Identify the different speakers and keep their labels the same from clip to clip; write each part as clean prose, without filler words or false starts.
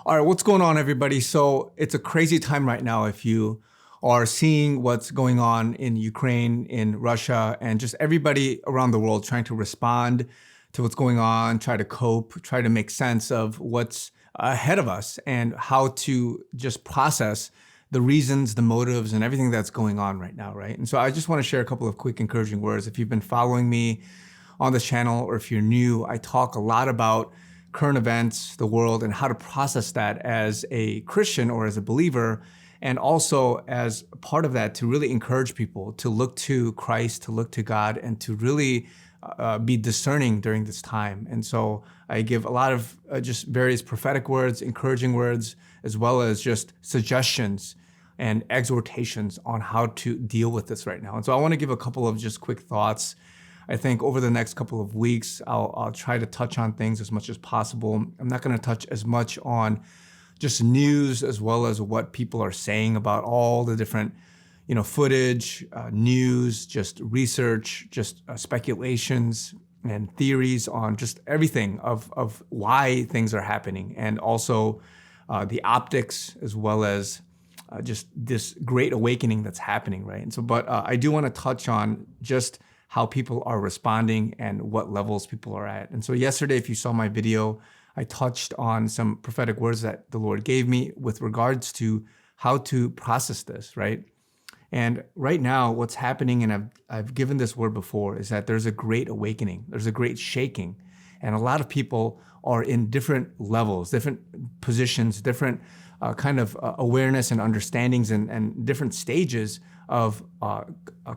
Speaker 1: All right, what's going on, everybody? So it's a crazy time right now if you are seeing what's going on in Ukraine, in Russia, and just everybody around the world trying to respond to what's going on, try to cope, try to make sense of what's ahead of us and how to just process the reasons, the motives, and everything that's going on right now, right? And so I just want to share a couple of quick encouraging words. If you've been following me on this channel, or if you're new, I talk a lot about current events, the world, and how to process that as a Christian or as a believer, and also as part of that to really encourage people to look to Christ, to look to God, and to really be discerning during this time. And so I give a lot of just various prophetic words, encouraging words, as well as just suggestions and exhortations on how to deal with this right now. And so I want to give a couple of just quick thoughts. I think over the next couple of weeks, I'll try to touch on things as much as possible. I'm not going to touch as much on just news as well as what people are saying about all the different, footage, news, just research, just speculations and theories on just everything of why things are happening, and also the optics as well as just this great awakening that's happening, right? And so, but I do want to touch on just how people are responding and what levels people are at. And so yesterday, if you saw my video, I touched on some prophetic words that the Lord gave me with regards to how to process this, right? And right now, what's happening, and I've given this word before, is that there's a great awakening, there's a great shaking. And a lot of people are in different levels, different positions, different kind of awareness and understandings and different stages of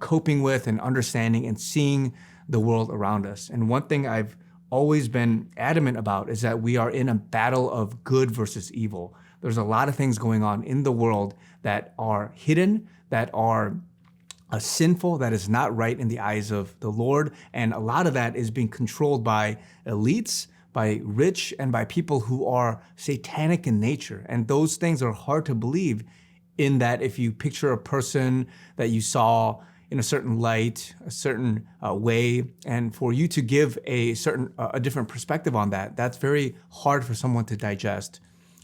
Speaker 1: coping with and understanding and seeing the world around us. And one thing I've always been adamant about is that we are in a battle of good versus evil. There's a lot of things going on in the world that are hidden, that are sinful, that is not right in the eyes of the Lord. And a lot of that is being controlled by elites, by rich, and by people who are satanic in nature. And those things are hard to believe, in that if you picture a person that you saw in a certain light, a certain way, and for you to give a different perspective on that, that's very hard for someone to digest.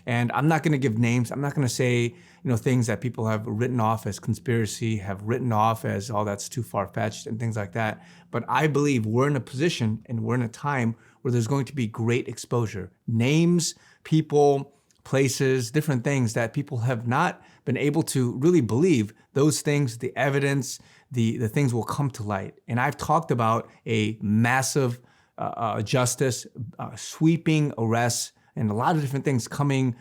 Speaker 1: And I'm not going to give names. I'm not going to say, things that people have written off as conspiracy, have written off as, oh, that's too far-fetched and things like that. But I believe we're in a position and we're in a time where there's going to be great exposure. Names, people, places, different things that people have not been able to really believe. Those things, the evidence, the things will come to light. And I've talked about a massive justice, sweeping arrests, and a lot of different things coming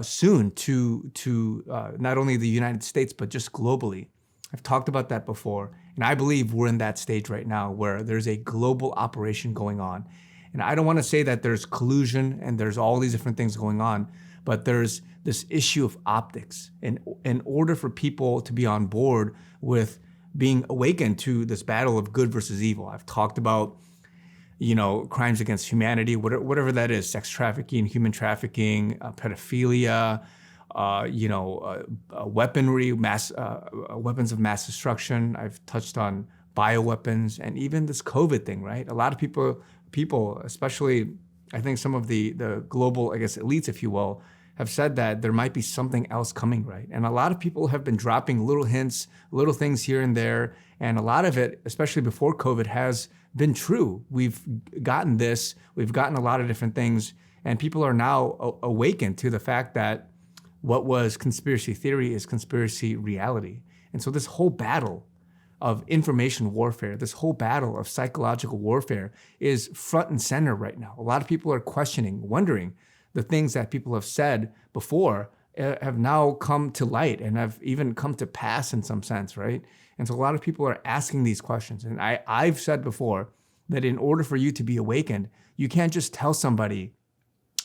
Speaker 1: soon to not only the United States, but just globally. I've talked about that before. And I believe we're in that stage right now where there's a global operation going on. And I don't want to say that there's collusion and there's all these different things going on, but there's this issue of optics. And in order for people to be on board with being awakened to this battle of good versus evil, I've talked about, crimes against humanity, whatever that is, sex trafficking, human trafficking, pedophilia, weaponry, weapons of mass destruction. I've touched on bioweapons and even this COVID thing, right? A lot of people, especially I think some of the global, elites, if you will, have said that there might be something else coming, right? And a lot of people have been dropping little hints, little things here and there. And a lot of it, especially before COVID, has been true. We've gotten this, we've gotten a lot of different things, and people are now awakened to the fact that what was conspiracy theory is conspiracy reality. And so this whole battle of information warfare, this whole battle of psychological warfare is front and center right now. A lot of people are questioning, wondering, the things that people have said before have now come to light and have even come to pass in some sense, right? And so a lot of people are asking these questions. And I've said before that in order for you to be awakened, you can't just tell somebody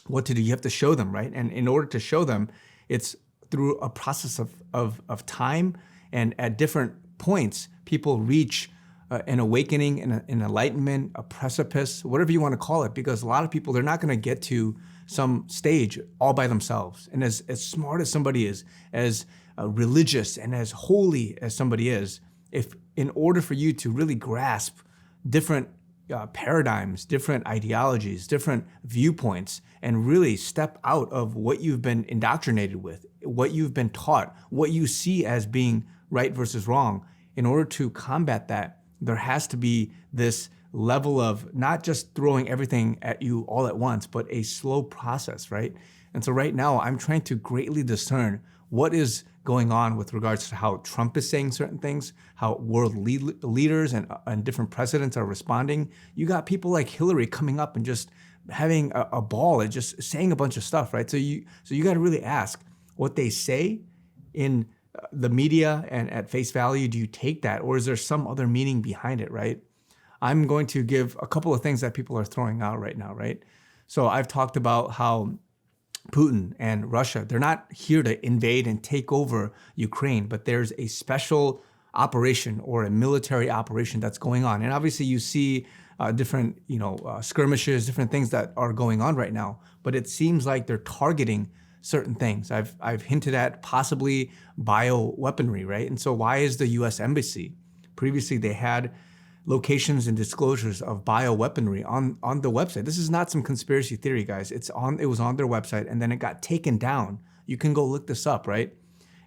Speaker 1: what to do. You have to show them, right? And in order to show them, it's through a process of time, and at different points, people reach an awakening, an enlightenment, a precipice, whatever you want to call it, because a lot of people, they're not going to get to some stage all by themselves. And as smart as somebody is, as religious and as holy as somebody is, if in order for you to really grasp different paradigms, different ideologies, different viewpoints, and really step out of what you've been indoctrinated with, what you've been taught, what you see as being right versus wrong. In order to combat that, there has to be this level of not just throwing everything at you all at once, but a slow process, right? And so right now, I'm trying to greatly discern what is going on with regards to how Trump is saying certain things, how world leaders and different presidents are responding. You got people like Hillary coming up and just having a ball and just saying a bunch of stuff, right? So you got to really ask what they say in the media and at face value. Do you take that, or is there some other meaning behind it, right? I'm going to give a couple of things that people are throwing out right now, right? So I've talked about how Putin and Russia, they're not here to invade and take over Ukraine, but there's a special operation or a military operation that's going on. And obviously you see different, skirmishes, different things that are going on right now, but it seems like they're targeting certain things. I've hinted at possibly BioWeaponry, right? And so why is the US Embassy? Previously they had locations and disclosures of BioWeaponry on the website. This is not some conspiracy theory, guys. It was on their website and then it got taken down. You can go look this up, right?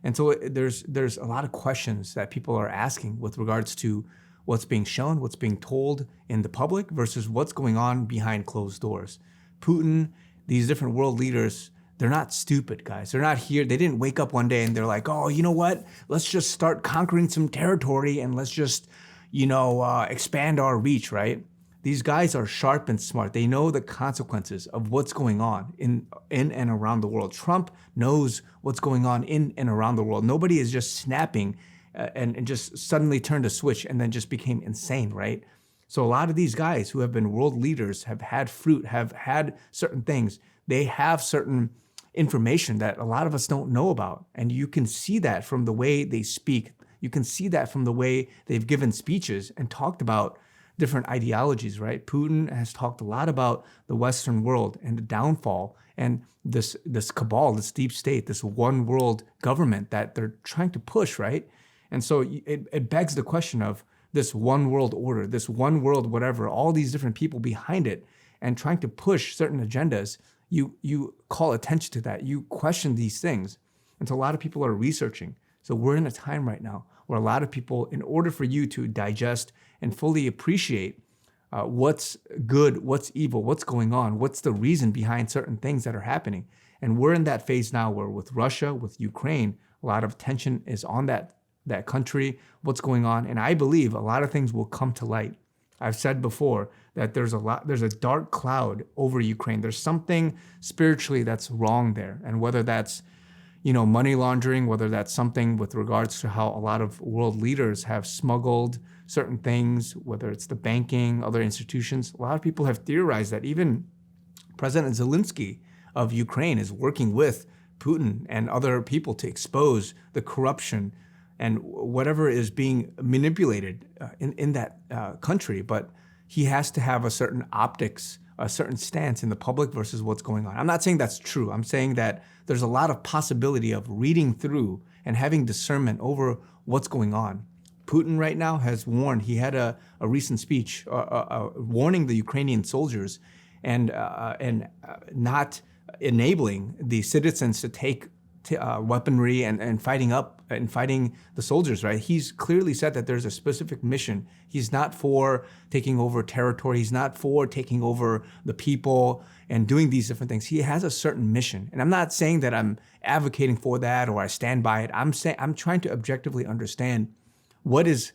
Speaker 1: And so there's a lot of questions that people are asking with regards to what's being shown, what's being told in the public versus what's going on behind closed doors. Putin, these different world leaders, they're not stupid, guys. They're not here. They didn't wake up one day and they're like, oh, you know what? Let's just start conquering some territory and let's just, expand our reach, right? These guys are sharp and smart. They know the consequences of what's going on in and around the world. Trump knows what's going on in and around the world. Nobody is just snapping and just suddenly turned a switch and then just became insane, right? So a lot of these guys who have been world leaders have had fruit, have had certain things. They have certain information that a lot of us don't know about. And you can see that from the way they speak. You can see that from the way they've given speeches and talked about different ideologies, right? Putin has talked a lot about the Western world and the downfall and this cabal, this deep state, this one world government that they're trying to push, right? And so it begs the question of this one world order, this one world whatever, all these different people behind it and trying to push certain agendas. You call attention to that. You question these things. And so a lot of people are researching. So we're in a time right now where a lot of people, in order for you to digest and fully appreciate what's good, what's evil, what's going on, what's the reason behind certain things that are happening. And we're in that phase now where with Russia, with Ukraine, a lot of tension is on that country, what's going on. And I believe a lot of things will come to light. I've said before that there's a dark cloud over Ukraine. There's something spiritually that's wrong there. And whether that's money laundering, whether that's something with regards to how a lot of world leaders have smuggled certain things, whether it's the banking, other institutions. A lot of people have theorized that even President Zelensky of Ukraine is working with Putin and other people to expose the corruption and whatever is being manipulated in that country. But he has to have a certain optics, a certain stance in the public versus what's going on. I'm not saying that's true. I'm saying that there's a lot of possibility of reading through and having discernment over what's going on. Putin right now has warned, he had a recent speech warning the Ukrainian soldiers and not enabling the citizens to take weaponry and fighting the soldiers, right? He's clearly said that there's a specific mission. He's not for taking over territory. He's not for taking over the people and doing these different things. He has a certain mission. And I'm not saying that I'm advocating for that or I stand by it. I'm trying to objectively understand what is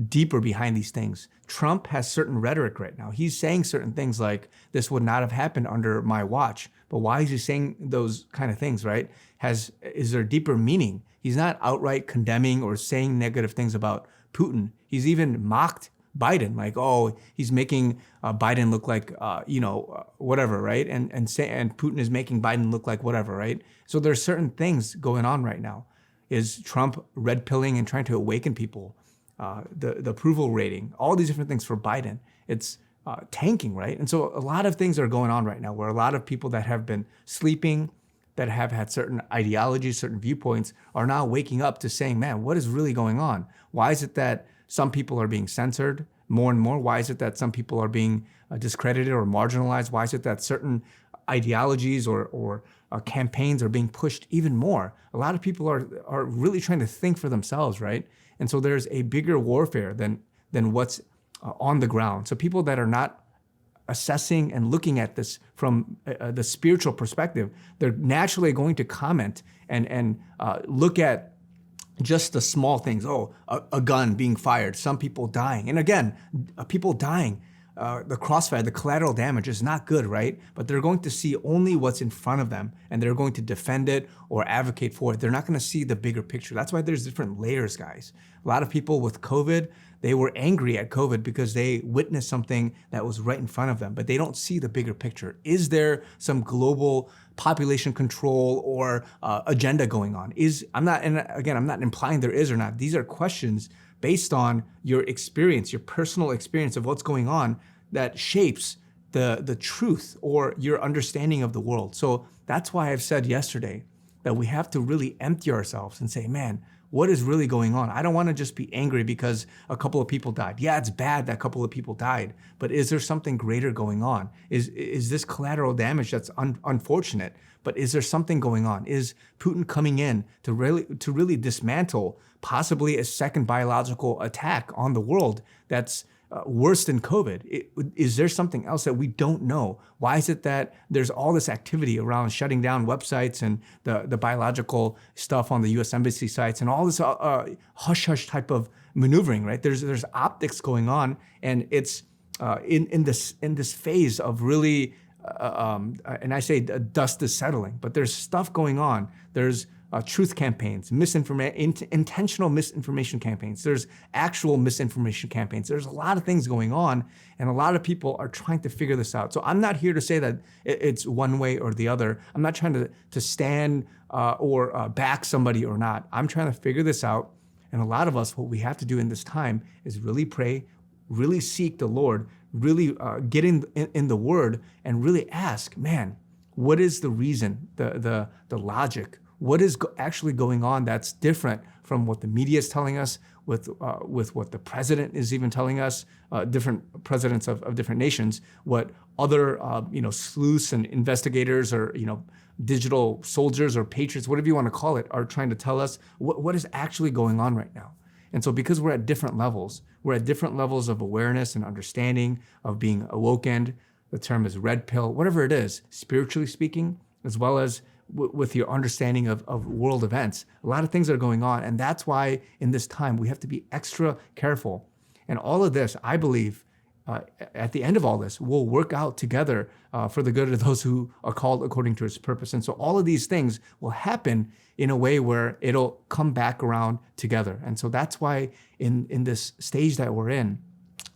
Speaker 1: deeper behind these things. Trump has certain rhetoric right now. He's saying certain things like, this would not have happened under my watch. But why is he saying those kind of things, right? Is there deeper meaning? He's not outright condemning or saying negative things about Putin. He's even mocked Biden, like, oh, he's making Biden look like, whatever, right? And Putin is making Biden look like whatever, right? So there's certain things going on right now. Is Trump red pilling and trying to awaken people? The approval rating, all these different things for Biden, it's tanking, right? And so a lot of things are going on right now where a lot of people that have been sleeping, that have had certain ideologies, certain viewpoints, are now waking up to saying, man, what is really going on? Why is it that some people are being censored more and more? Why is it that some people are being discredited or marginalized? Why is it that certain ideologies or campaigns are being pushed even more? A lot of people are really trying to think for themselves, right? And so there's a bigger warfare than what's on the ground. So people that are not assessing and looking at this from the spiritual perspective, they're naturally going to comment and look at just the small things. Oh, a gun being fired, some people dying. And again, people dying, the crossfire, the collateral damage is not good, right? But they're going to see only what's in front of them, and they're going to defend it or advocate for it. They're not going to see the bigger picture. That's why there's different layers, guys. A lot of people with COVID, they were angry at COVID because they witnessed something that was right in front of them, but they don't see the bigger picture. Is there some global population control or agenda going on? I'm not implying there is or not. These are questions based on your experience, your personal experience of what's going on that shapes the truth or your understanding of the world. So that's why I've said yesterday that we have to really empty ourselves and say, man, what is really going on? I don't want to just be angry because a couple of people died. Yeah, it's bad that a couple of people died, but is there something greater going on? Is this collateral damage that's unfortunate, but is there something going on? Is Putin coming in to really dismantle possibly a second biological attack on the world that's worse than COVID? Is there something else that we don't know? Why is it that there's all this activity around shutting down websites and the biological stuff on the U.S. Embassy sites and all this hush-hush type of maneuvering, right? There's optics going on, and it's in this phase of really, and I say dust is settling, but there's stuff going on. There's truth campaigns, intentional misinformation campaigns. There's actual misinformation campaigns. There's a lot of things going on, and a lot of people are trying to figure this out. So I'm not here to say that it's one way or the other. I'm not trying to stand or back somebody or not. I'm trying to figure this out. And a lot of us, what we have to do in this time is really pray, really seek the Lord, really get in the Word, and really ask, man, what is the reason, the logic? What is actually going on that's different from what the media is telling us, with what the president is even telling us, different presidents of different nations, what other sleuths and investigators or digital soldiers or patriots, whatever you want to call it, are trying to tell us what is actually going on right now. And so because we're at different levels of awareness and understanding, of being awokened, the term is red pill, whatever it is, spiritually speaking, as well as with your understanding of world events. A lot of things are going on, and that's why in this time we have to be extra careful. And all of this, I believe, at the end of all this, will work out together for the good of those who are called according to His purpose. And so all of these things will happen in a way where it'll come back around together. And so that's why in this stage that we're in,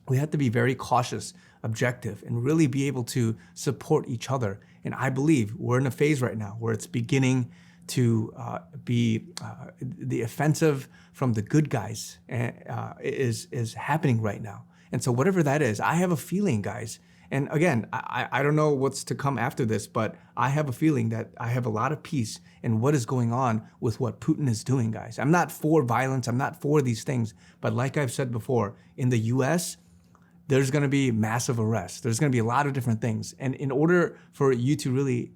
Speaker 1: we have to be very cautious, objective, and really be able to support each other. And I believe we're in a phase right now where it's beginning to be the offensive from the good guys is happening right now. And so whatever that is, I have a feeling, guys. And again, I don't know what's to come after this, but I have a feeling that I have a lot of peace in what is going on with what Putin is doing, guys. I'm not for violence. I'm not for these things. But like I've said before, in the US, there's going to be massive arrests. There's going to be a lot of different things. And in order for you to really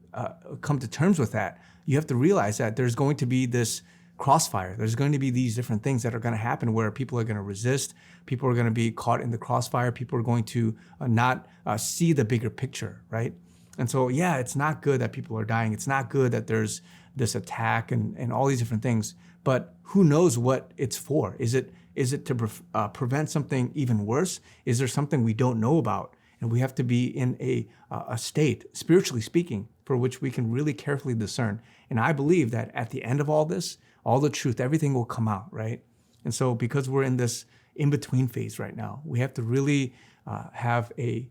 Speaker 1: come to terms with that, you have to realize that there's going to be this crossfire. There's going to be these different things that are going to happen where people are going to resist. People are going to be caught in the crossfire. People are going to not see the bigger picture, right? And so, yeah, it's not good that people are dying. It's not good that there's this attack and all these different things. But who knows what it's for? Is it to prevent something even worse? Is there something we don't know about? And we have to be in a state, spiritually speaking, for which we can really carefully discern. And I believe that at the end of all this, all the truth, everything will come out, right? And so because we're in this in-between phase right now, we have to really have a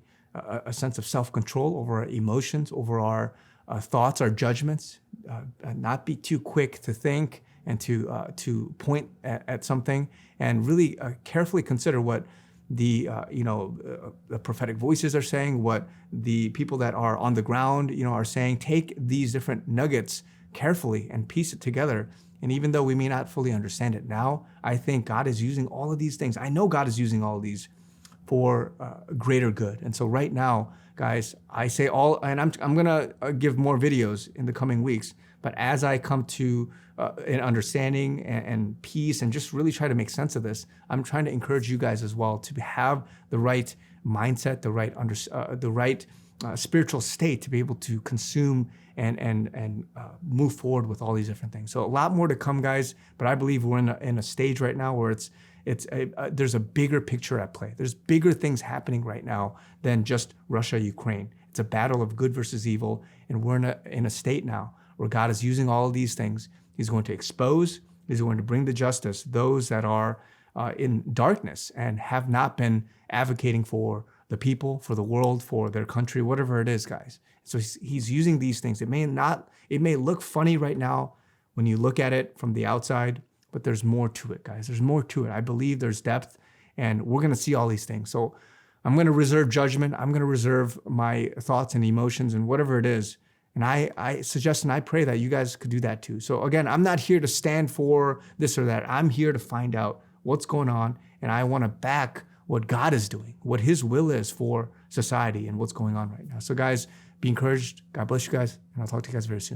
Speaker 1: sense of self-control over our emotions, over our thoughts, our judgments, not be too quick to think and to point at something, and really carefully consider what the prophetic voices are saying, what the people that are on the ground are saying. Take these different nuggets carefully and piece it together. And even though we may not fully understand it now, I think God is using all of these things. I know God is using all of these for greater good. And so right now, guys, I say all, and I'm gonna give more videos in the coming weeks, but as I come to an understanding and peace and just really try to make sense of this, I'm trying to encourage you guys as well to have the right mindset, the right spiritual state to be able to consume and move forward with all these different things. So a lot more to come, guys, but I believe we're in a stage right now where there's a bigger picture at play. There's bigger things happening right now than just Russia, Ukraine. It's a battle of good versus evil, and we're in a state now where God is using all of these things. He's going to expose, he's going to bring to justice those that are in darkness and have not been advocating for the people, for the world, for their country, whatever it is, guys. So he's using these things. It may look funny right now when you look at it from the outside, but there's more to it, guys. There's more to it. I believe there's depth, and we're going to see all these things. So I'm going to reserve judgment. I'm going to reserve my thoughts and emotions and whatever it is. And I suggest and I pray that you guys could do that too. So again, I'm not here to stand for this or that. I'm here to find out what's going on, and I want to back what God is doing, what his will is for society and what's going on right now. So guys, be encouraged. God bless you guys, and I'll talk to you guys very soon.